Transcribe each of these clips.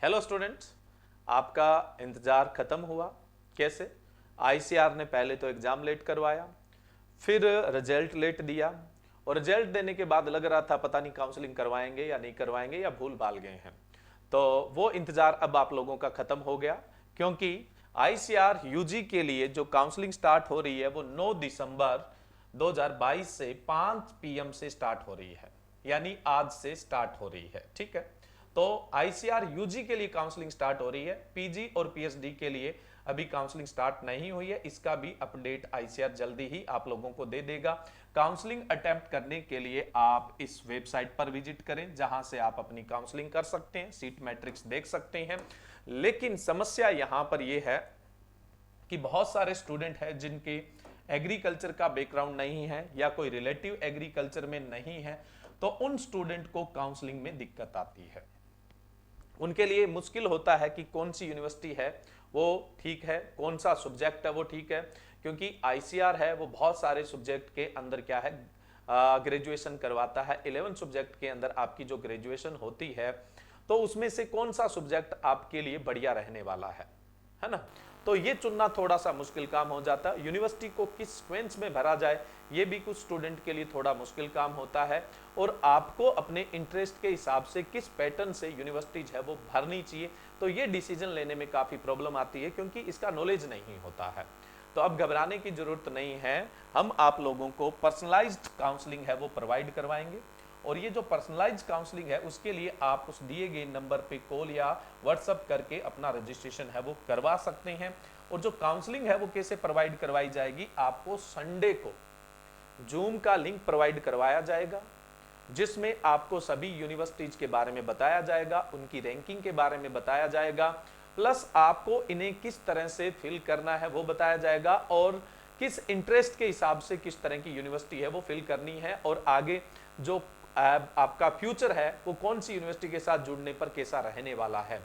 Hello students, आपका इंतज़ार ख़त्म हुआ। कैसे? आईसीआर ने पहले तो एग्ज़ाम लेट करवाया, फिर रिजल्ट लेट दिया, और रिजल्ट देने के बाद लग रहा था पता नहीं काउंसलिंग करवाएंगे या नहीं करवाएंगे या भूल भाल गए हैं। तो वो इंतज़ार अब आप लोगों का ख़त्म हो गया, क्योंकि आईसीआर यूजी के लिए जो काउंसलिंग स्टार्ट हो रही है वो 9 दिसंबर 2022 से 5 पीएम से स्टार्ट हो रही है, यानी आज से स्टार्ट हो रही है। ठीक है, तो आईसीआर यूजी के लिए काउंसलिंग स्टार्ट हो रही है, पीजी और पीएचडी के लिए अभी काउंसलिंग स्टार्ट नहीं हुई है। इसका भी अपडेट आईसीआर जल्दी ही आप लोगों को दे देगा। काउंसलिंग अटेम्प्ट करने के लिए आप इस वेबसाइट पर विजिट करें, जहां से आप अपनी काउंसलिंग कर सकते हैं, सीट मैट्रिक्स देख सकते हैं। लेकिन समस्या यहां पर यह है कि बहुत सारे स्टूडेंट हैं जिनके एग्रीकल्चर का बैकग्राउंड नहीं है या कोई रिलेटिव एग्रीकल्चर में नहीं है, तो उन स्टूडेंट को काउंसलिंग में दिक्कत आती है। उनके लिए मुश्किल होता है कि कौन सी यूनिवर्सिटी है वो ठीक है, कौन सा सब्जेक्ट है वो ठीक है, क्योंकि आईसीआर है वो बहुत सारे सब्जेक्ट के अंदर क्या है, ग्रेजुएशन करवाता है। 11 सब्जेक्ट के अंदर आपकी जो ग्रेजुएशन होती है, तो उसमें से कौन सा सब्जेक्ट आपके लिए बढ़िया रहने वाला है ना। तो ये चुनना थोड़ा सा मुश्किल काम हो जाता है। यूनिवर्सिटी को किस सीक्वेंस में भरा जाए, ये भी कुछ स्टूडेंट के लिए थोड़ा मुश्किल काम होता है, और आपको अपने इंटरेस्ट के हिसाब से किस पैटर्न से यूनिवर्सिटीज है वो भरनी चाहिए, तो ये डिसीजन लेने में काफ़ी प्रॉब्लम आती है, क्योंकि इसका नॉलेज नहीं होता है। तो अब घबराने की जरूरत नहीं है, हम आप लोगों को पर्सनलाइज्ड काउंसलिंग है वो प्रोवाइड करवाएंगे। और ये जो पर्सनलाइज काउंसलिंग है उसके लिए आप उस दिए गए नंबर पे कॉल या व्हाट्सअप करके अपना रजिस्ट्रेशन है वो करवा सकते हैं। और जो काउंसलिंग है वो कैसे प्रोवाइड करवाई जाएगी, आपको संडे को जूम का लिंक प्रोवाइड करवाया जाएगा, जिसमें आपको सभी यूनिवर्सिटीज के बारे में बताया जाएगा, उनकी रैंकिंग के बारे में बताया जाएगा, प्लस आपको इन्हें किस तरह से फिल करना है वो बताया जाएगा, और किस इंटरेस्ट के हिसाब से किस तरह की यूनिवर्सिटी है वो फिल करनी है, और आगे जो आपका फ्यूचर है वो कौन सी यूनिवर्सिटी के साथ जुड़ने पर कैसा रहने वाला है।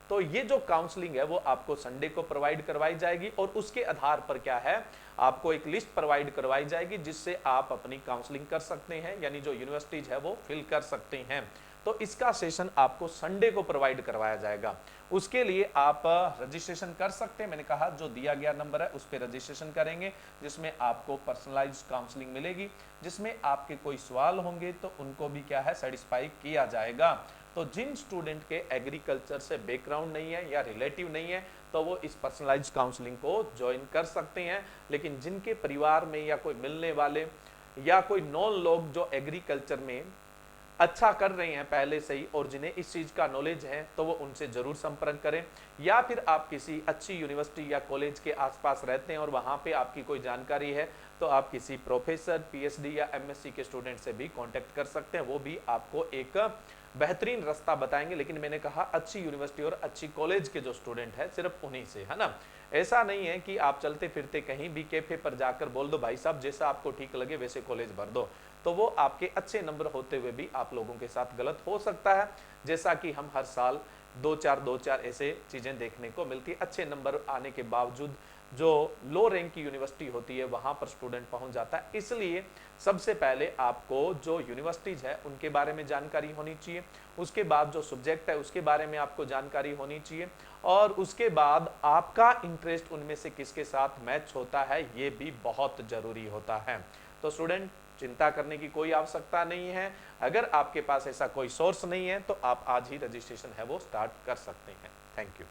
तो ये जो काउंसलिंग है वो आपको संडे को प्रोवाइड करवाई जाएगी, और उसके आधार पर क्या है, आपको एक लिस्ट प्रोवाइड करवाई जाएगी जिससे आप अपनी काउंसलिंग कर सकते हैं, यानी जो यूनिवर्सिटीज है वो फिल कर सकते हैं। तो इसका सेशन आपको संडे को प्रोवाइड करवाया जाएगा। उसके लिए आप रजिस्ट्रेशन कर सकते हैं। मैंने कहा जो दिया गया नंबर है उस पर रजिस्ट्रेशन करेंगे, जिसमें आपको पर्सनलाइज्ड काउंसलिंग मिलेगी, जिसमें आपके कोई सवाल होंगे तो उनको भी क्या है सेटिस्फाई किया जाएगा। तो जिन स्टूडेंट के एग्रीकल्चर से बैकग्राउंड नहीं है या रिलेटिव नहीं है, तो वो इस पर्सनलाइज्ड काउंसलिंग को ज्वाइन कर सकते हैं। लेकिन जिनके परिवार में या कोई मिलने वाले या कोई नॉन लोग जो एग्रीकल्चर में अच्छा कर रहे हैं पहले से ही और जिन्हें इस चीज का नॉलेज है, तो वो उनसे जरूर संपर्क करें। या फिर आप किसी अच्छी यूनिवर्सिटी या कॉलेज के आसपास रहते हैं और वहां पे आपकी कोई जानकारी है, तो आप किसी प्रोफेसर, पीएचडी या एमएससी के स्टूडेंट से भी कांटेक्ट कर सकते हैं, वो भी आपको एक बेहतरीन रास्ता बताएंगे। लेकिन मैंने कहा अच्छी यूनिवर्सिटी और अच्छी कॉलेज के जो स्टूडेंट है सिर्फ उन्हीं से, है ना। ऐसा नहीं है कि आप चलते फिरते कहीं भी कैफे पर जाकर बोल दो भाई साहब जैसा आपको ठीक लगे वैसे कॉलेज भर दो, तो वो आपके अच्छे नंबर होते हुए भी आप लोगों के साथ गलत हो सकता है। जैसा कि हम हर साल दो चार ऐसे चीजें देखने को मिलती है। अच्छे नंबर आने के बावजूद जो लो रैंक की यूनिवर्सिटी होती है वहां पर स्टूडेंट पहुंच जाता है। इसलिए सबसे पहले आपको जो यूनिवर्सिटीज है उनके बारे में जानकारी होनी चाहिए, उसके बाद जो सब्जेक्ट है उसके बारे में आपको जानकारी होनी चाहिए, और उसके बाद आपका इंटरेस्ट उनमें से किसके साथ मैच होता है ये भी बहुत जरूरी होता है। तो स्टूडेंट चिंता करने की कोई आवश्यकता नहीं है। अगर आपके पास ऐसा कोई सोर्स नहीं है तो आप आज ही रजिस्ट्रेशन है वो स्टार्ट कर सकते हैं। Thank you.